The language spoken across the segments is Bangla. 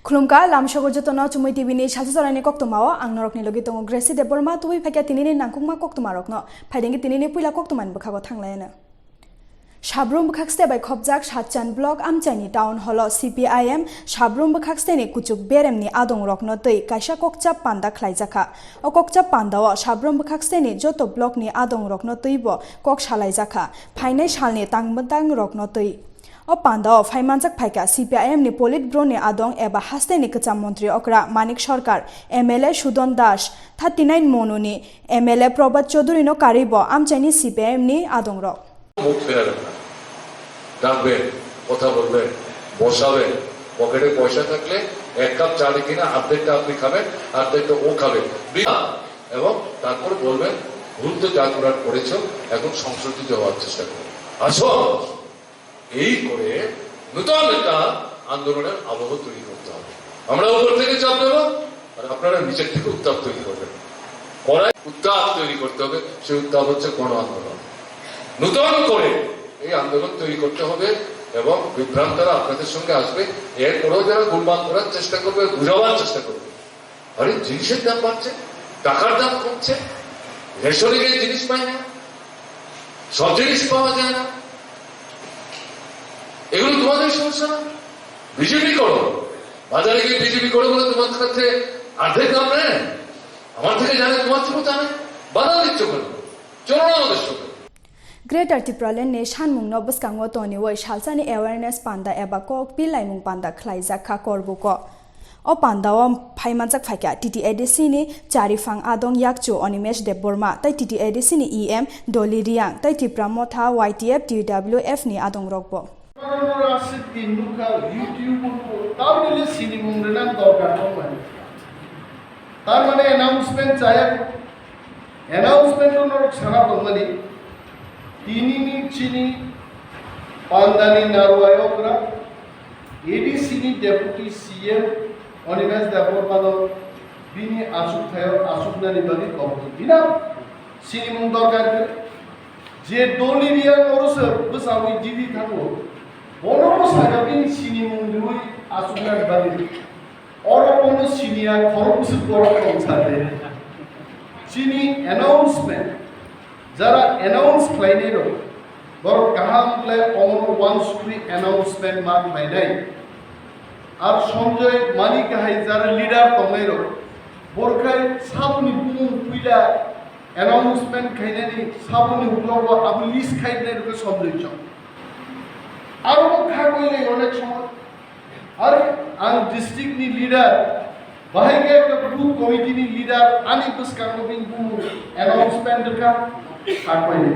खुलुमका लामसगो जतन चुमुइ टीवी नि सालसा जरानि कोक्तमाओ आं नरकनि लगे दङ ग्रेसी देबबर्मा तुबै फाइका तिनिनि नांकुमा कोक्तमा रकनो फाइदेंगि तिनिनि पुइला कोक्तमान बखागो थांलायानो साब्रुम बखाक्सते बाय खबजाक सातचान ब्लक आमचाइनि टाउन हल CPIM साब्रुम बखाक्सतेनि कुचुक बेरेमनि आदं रकनो तै काइसा कोकचाप पान्दा खलाइजाखा अ कोकचाप पान्दाओ साब्रुम बखाक्सतेनि जतो ब्लकनि आदं रकनो तैबो कोक सालाइजाखा फाइनै सालनि तांबतां रकनो तै O Pandao Faimanjak Paika CPIM ni Polit Bro ni Adong eba haste ni Kacham Montri Okra Manik Sarkar MLA Sudon Das 39 Monu ni MLA Probat Chaudhuri no Karibo Amchaini CPIM ni Adong Rok মুখ ফেরা রাখা ডাকবেন কথা বলবেন বসাবেন পকেটে পয়সা থাকলে এক কাপ চা কিনা অর্ধেকটা আপনি খাবেন অর্ধেকটা ও খাবে এবং তারপর বলবেন ভুল তো যা করার করেছ এখন সংশোধিত হওয়ার চেষ্টা করো আসো এই করে নতুন একটা আন্দোলনের আবহ তৈরি করতে হবে আমরা উপর থেকে চাপ দেব আর আপনারা নিচের থেকে উত্তাপ তৈরি করবেন কড়াই উত্তাপ তৈরি করতে হবে সেই উত্তাপ হচ্ছে গণ আন্দোলন নতুন করে এই আন্দোলন তৈরি করতে হবে এবং বিভ্রান্তরা আপনাদের সঙ্গে আসবে এরপরেও যারা গোলমাল করার চেষ্টা করবে বুঝাবার চেষ্টা করবে আরে জিনিসের দাম বাড়ছে টাকার দাম কমছে রেশনে গিয়ে জিনিস পাই না সব জিনিস পাওয়া যায় না এগুলো তোমাদের সমস্যা না বিজেপি করো বাজারে গিয়ে বিজেপি করো বলে তোমার কাছে অর্ধেক দাম নেয় আমার থেকে জানে তোমার থেকে জানে বাধা দিচ্ছ কেন চলো না আমাদের সঙ্গে Greater Tipralen ne shanmung no buskango toni woi salsani awareness panda eba ko pilaimung panda khlaijak kha korbuko o pandao phaimanjak phaika TTADC ni charifang adong yakchu Animesh Debbarma tai TTADC ni EM Doli Riang tai TRIPURA motha YTF TWF ni adong rokbo তার মানে অ্যানাউন্সমেন্ট চাই অ্যানাউন্সমেন্ট ওনার সারা বাঙালি তিনিনি চিনি পান্দানি নারওয়ায়করা এডিসিনি ডেপুটি সিএম অনিমেশ দেববর্মা বিনি আসুকনানি বাদি কবি বিনা সিনিমুং দরকার যে দলিরিয়া করছে বসাবি জিদি থাকো বড় সাগাবিন সিনিমুং দুই আসুকনানি বাদি অরপন সিনিয়া খরচ বড় পৌঁছাতে চিনি অ্যানাউন্সমেন্ট যারা অ্যানাউন্স খাইনেরো বড় কাহাম প্লে অমর ওয়ান স্ট্রি অ্যানাউন্সমেন্ট মা খাইনাই আর সঞ্জয় মানি কাহাই যারা লিডার তমেরো বরখাই সাবনি বুমু পুইলা অ্যানাউন্সমেন্ট খাইনানি সাবনি হুকলব আবু লিস্ট খাইনাই রকে সঞ্জয় চ আর খা কইলে অনেক সময় আর আং ডিস্ট্রিক্ট নি লিডার বাহাইকে একটা বুথ কমিটি নি লিডার আনি বুসকাঙ্গবিন বুমু অ্যানাউন্সমেন্ট কা কাটপাইলে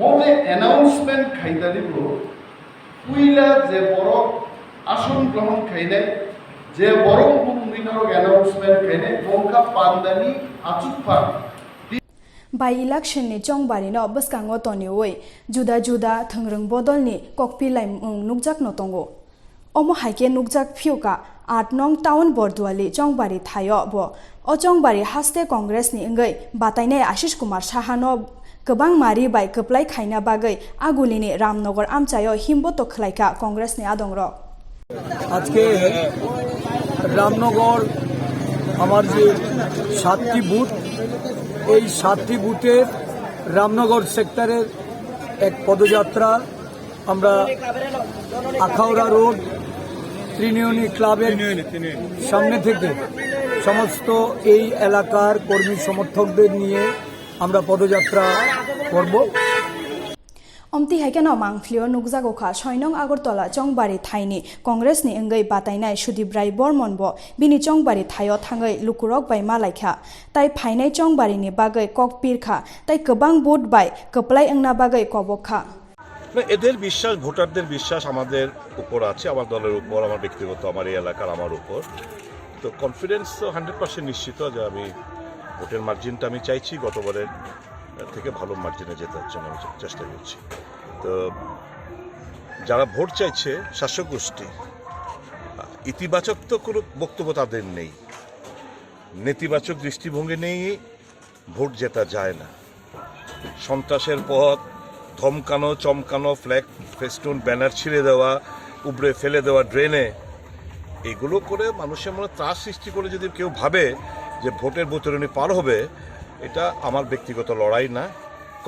মনে অ্যানাউন্সমেন্ট খাইতা দিব পুইলা যে বড় আসন গ্রহণ খাইনাই যে বড় বুমিনর announcement খাইনাই বংকা পান্দানি আচুকফা By election ni Chongbari no buskango toni woi juda juda thangrang bodol ni kokpilai nukjak no tongo omo haike nukjak phiuka 8 nong town bordwali Chongbari thayo bo o Chongbari haste congress ni ngai batainai Ashish Kumar Sahano गोबां मारि बाय कप्लाय खायना बागै आगुलिनि रामनगर आमचायो हिमबतो खलायका कांग्रेस नि आदंग रक আজকে রামনগর আমার যে 7টি বুথ এই 7টি বুথের রামনগর সেক্টরের এক পদযাত্রা আমরা আখাউড়া রোড ত্রিনিয়নী ক্লাবের সামনে থেকে সমস্ত এই এলাকার কর্মী সমর্থকদের নিয়ে আমরা পদযাত্রা করব Omti haikeno mangflio nukjagokha 6 nong Agartala Chongbari thaini Congress ni engai batainai Sudibrai Bormonbo bini Chongbari thayo thangai lukurok bai malaikha tai phainai Chongbari ni bagai kokpirkha tai kobang boot bai koplai engna bagai kobokha এদের বিশ্বাস ভোটারদের বিশ্বাস আমাদের উপর আছে আমার দলের উপর আমার ব্যক্তিগত আমার এই এলাকার আমার উপর তো কনফিডেন্স তো 100% নিশ্চিত যে আমি ভোটের মার্জিনটা আমি চাইছি গতবারের থেকে ভালো মার্জিনে জেতার জন্য চেষ্টা করছি তো যারা ভোট চাইছে শাসক গোষ্ঠী ইতিবাচক তো কোনো বক্তব্য তাদের নেই নেতিবাচক দৃষ্টিভঙ্গি নেই ভোট জেতা যায় না সন্ত্রাসের পথ ধমকানো চমকানো ফ্ল্যাগ ফেস্টুন ব্যানার ছিঁড়ে দেওয়া উপড়ে ফেলে দেওয়া ড্রেনে এগুলো করে মানুষের মনে ত্রাস সৃষ্টি করে যদি কেউ ভাবে যে ভোটের বৈতরণী পার হবে, এটা আমার ব্যক্তিগত লড়াই না,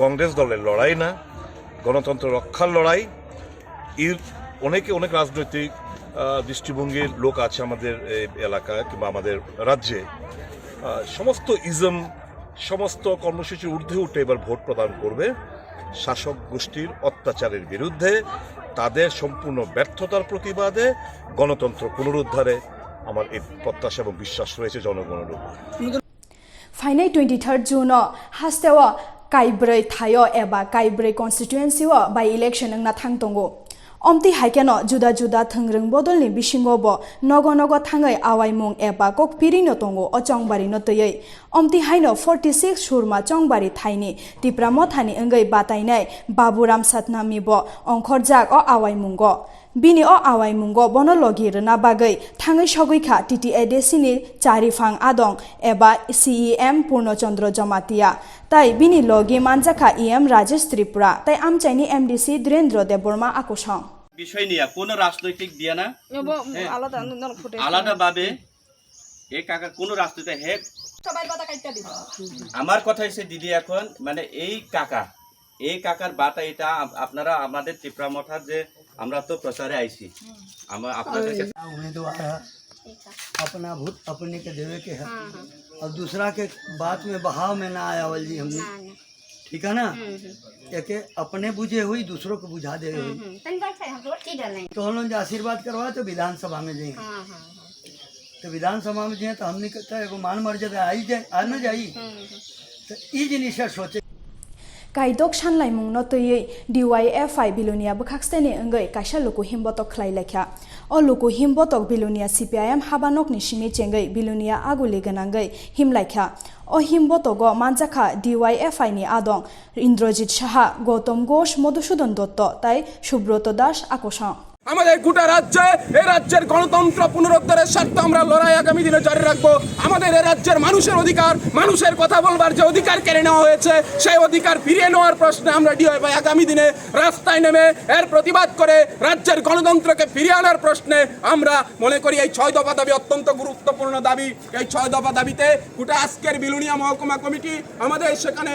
কংগ্রেস দলের লড়াই না, গণতন্ত্র রক্ষার লড়াই। অনেক রাজনৈতিক দৃষ্টিভঙ্গির লোক আছে আমাদের এলাকায় কিংবা আমাদের রাজ্যে। সমস্ত সমস্ত কর্মসূচির ঊর্ধ্বে উঠে এবার ভোট প্রদান করবে শাসক গোষ্ঠীর অত্যাচারের বিরুদ্ধে, তাদের সম্পূর্ণ ব্যর্থতার প্রতিবাদে, গণতন্ত্র পুনরুদ্ধারে আমার এই প্রত্যাশা এবং বিশ্বাস রয়েছে জনগণের উপর। फाइनाय 23 जून हास्तेव काइब्रै थायो एबा काइब्रै कन्स्टिट्युएन्सिव बाय इलेक्शन ना थांतंगो अमति हाइकेनो जुदा जुदा थंग्रं बदलनि बिसिंगोबो नगो नगो थाङै आवाइमुं एबा ककपिरिनो तंगो अचंगबारि नतयै अमति हाइनो 46 सुरमा चंगबारि थाइनि तिप्रा मथानि अंगै बाताइनाय बाबुराम सतनामिबो अंखरजाक अ आवाइमुंगो बिनि अ आवाइमुंगो बनो लगिरना बागै थाङै सगैखा टिटिएडिसिनि चारिफां आदं एबा CEM पूर्णचंद्र जमातिया ताई बिनि लगी मानजाखा EM राजेश त्रिपुरा ताई आमचाइनि MDC धीरेन्द्र देबबर्मा आकुसं বিষয় নিয়ে কোনো রাজনৈতিক দিয়া না আলাদাভাবে এই কাকা কোনো রাজনৈতিক হেড আমার কথা হচ্ছে দিদি এখন মানে এই কাকার বাটা এটা আপনারা আমাদের ত্রিপুরা মঠার যে আমরা তো প্রচারে আইছি আমরা আপনাদের उम्मीदवार है अपना भूत अपने के देवे के है और दूसरा के बात में बहाव में ना आया वाली हमने ठीक है ना एक अपने बुझे हुई दूसरों को बुझा दे हुई तो हम लोग आशीर्वाद करवा तो विधानसभा में जाए तो विधानसभा में जाए तो हमने कहता है मान मर्यादा आई जाए आ न जाई तो ये जिनिस सोचे काइदक सानलाइमुं नतयै DYFI बिलुनिया बखाक्सतेनि अंगै काइसा लुकु हिमबतक खलाइलेखा अ लुकु हिमबतक बिलुनिया CPIM हाबानकनि सिमि चेंगै बिलुनिया आगुलि गनांगै हिमलाइखा अ हिमबतक मानजाखा DYFI नि आदं इन्द्रजित साहा गौतम घोष मधुसूदन दत्त ताई सुब्रत दास आकोसा আমাদের গোটা রাজ্যে এই রাজ্যের গণতন্ত্র পুনরুদ্ধারের স্বার্থে আমরা লড়াই আগামী দিনে জারি রাখবো। আমাদের এই রাজ্যের মানুষের অধিকার, মানুষের কথা বলবার যে অধিকার কেড়ে নেওয়া হয়েছে সেই অধিকার ফিরিয়ে নেওয়ার প্রশ্নে আমরা DYFI আগামী দিনে রাস্তায় নেমে এর প্রতিবাদ করে রাজ্যের গণতন্ত্রকে ফিরিয়ে আনার প্রশ্নে আমরা মনে করি এই 6 দফা দাবি অত্যন্ত গুরুত্বপূর্ণ দাবি। এই 6 দফা দাবিতে গোটা আজকের বিলুনিয়া মহকুমা কমিটি আমাদের সেখানে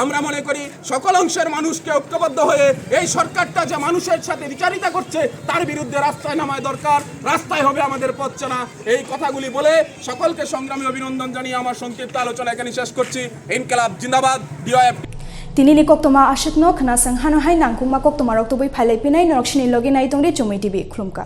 আমরা মনে করি সকল অংশের মানুষকে ঐক্যবদ্ধ হয়ে এই সরকারটা যে মানুষের সাথে বিচারিতা করছে তার বিরুদ্ধে রাস্তায় নামায় দরকার, রাস্তায় হবে আমাদের পথ চেনা। এই কথাগুলি বলে সকলকে সংগ্রামী অভিনন্দন জানিয়ে আমার সংক্ষিপ্ত আলোচনা এখানে শেষ করছি। ইনকিলাব জিন্দাবাদ। DYFI तिनिनि कोक्तमा आशिक न खनासं हानो हाय नांकुमा कोक्तमा रक्तबै फाइलाइपिनाय नरक्षिनि लगे नाइतंरि चुमुइ टिभि खुलुमका।